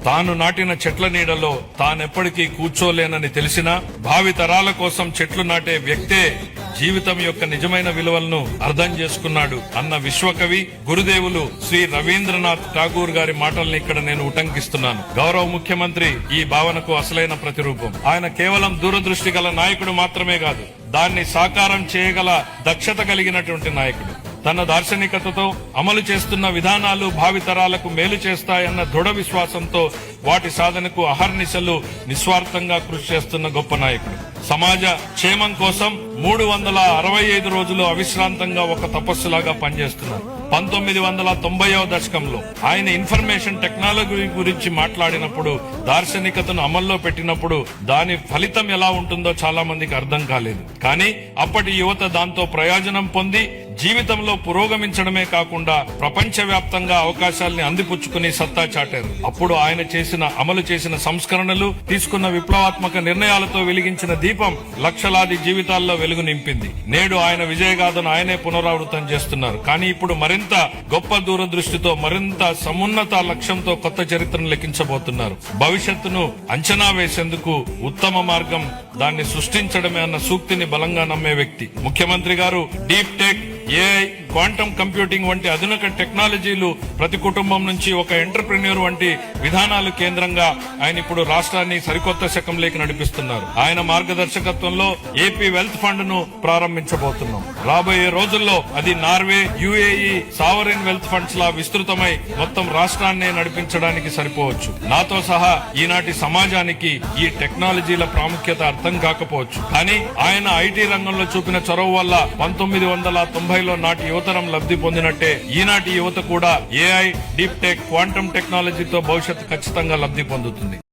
తాను నాటిన చెట్ల నీడలో తానెప్పటికీ కూర్చోలేనని తెలిసినా భావి తరాల కోసం చెట్లు నాటే వ్యక్తే జీవితం యొక్క నిజమైన విలువలను అర్థం చేసుకున్నాడు అన్న విశ్వకవి గురుదేవులు శ్రీ రవీంద్రనాథ్ ఠాగూర్ గారి మాటల్ని ఇక్కడ నేను ఉటంకిస్తున్నాను. గౌరవ ముఖ్యమంత్రి ఈ భావనకు అసలైన ప్రతిరూపం. ఆయన కేవలం దూరదృష్టి గల నాయకుడు మాత్రమే కాదు, దాన్ని సాకారం చేయగల దక్షత కలిగినటువంటి నాయకుడు. తన దార్శనికతతో అమలు చేస్తున్న విధానాలు భావితరాలకు మేలు చేస్తాయన్న దృఢ విశ్వాసంతో వాటి సాధనకు అహర్నిశలు నిస్వార్థంగా కృషి చేస్తున్న గొప్ప నాయకుడు. సమాజ క్షేమం కోసం 365 రోజులు అవిశ్రాంతంగా ఒక తపస్సులాగా పనిచేస్తున్నారు. 1990వ దశకంలో ఆయన ఇన్ఫర్మేషన్ టెక్నాలజీ గురించి మాట్లాడినప్పుడు, దార్శనికతను అమల్లో పెట్టినప్పుడు దాని ఫలితం ఎలా ఉంటుందో చాలా మందికి అర్థం కాలేదు. కానీ అప్పటి యువత దాంతో ప్రయోజనం పొంది జీవితంలో పురోగమించడమే కాకుండా ప్రపంచవ్యాప్తంగా అవకాశాల్ని అందిపుచ్చుకుని సత్తా చాటారు. అప్పుడు ఆయన అమలు చేసిన సంస్కరణలు, తీసుకున్న విప్లవాత్మక నిర్ణయాలతో వెలిగించిన దీపం లక్షలాది జీవితాల్లో వెలుగు నింపింది. నేడు ఆయన విజయగాథను ఆయనే పునరావృతం చేస్తున్నారు. కానీ ఇప్పుడు మరింత గొప్ప దూరదృష్టితో, మరింత సమున్నత లక్ష్యంతో కొత్త చరిత్రను లెక్కించబోతున్నారు. భవిష్యత్తును అంచనా వేసేందుకు ఉత్తమ మార్గం దాన్ని సృష్టించడమే అన్న సూక్తిని బలంగా నమ్మే వ్యక్తి ముఖ్యమంత్రి గారు. Deep tech, AI, quantum computing వంటి ఆధునిక టెక్నాలజీలు ప్రతి కుటుంబం నుంచి ఒక ఎంటర్ప్రెన్యూర్ వంటి విధానాలు కేంద్రంగా ఆయన ఇప్పుడు రాష్ట్రాన్ని సరికొత్త శకంలోకి నడిపిస్తున్నారు. ఆయన మార్గదర్శకత్వంలో ఏపీ వెల్త్ ఫండ్ ను ప్రారంభించబోతున్నాం. రాబోయే రోజుల్లో అది Norway, UAE sovereign wealth funds లా విస్తృతమై మొత్తం రాష్ట్రాన్ని నడిపించడానికి సరిపోవచ్చు. నాతో సహా ఈనాటి సమాజానికి ఈ టెక్నాలజీల ప్రాముఖ్యత అర్థం కాకపోవచ్చు. కానీ ఆయన ఐటీ రంగంలో చూపిన చొరవ వల్ల 1990లో నాటి యువతరం లబ్ధి పొందినట్టే ఈనాటి యువత కూడా ఏఐ, డీప్ టెక్, క్వాంటమ్ టెక్నాలజీతో భవిష్యత్తు ఖచ్చితంగా లబ్ధి పొందుతుంది.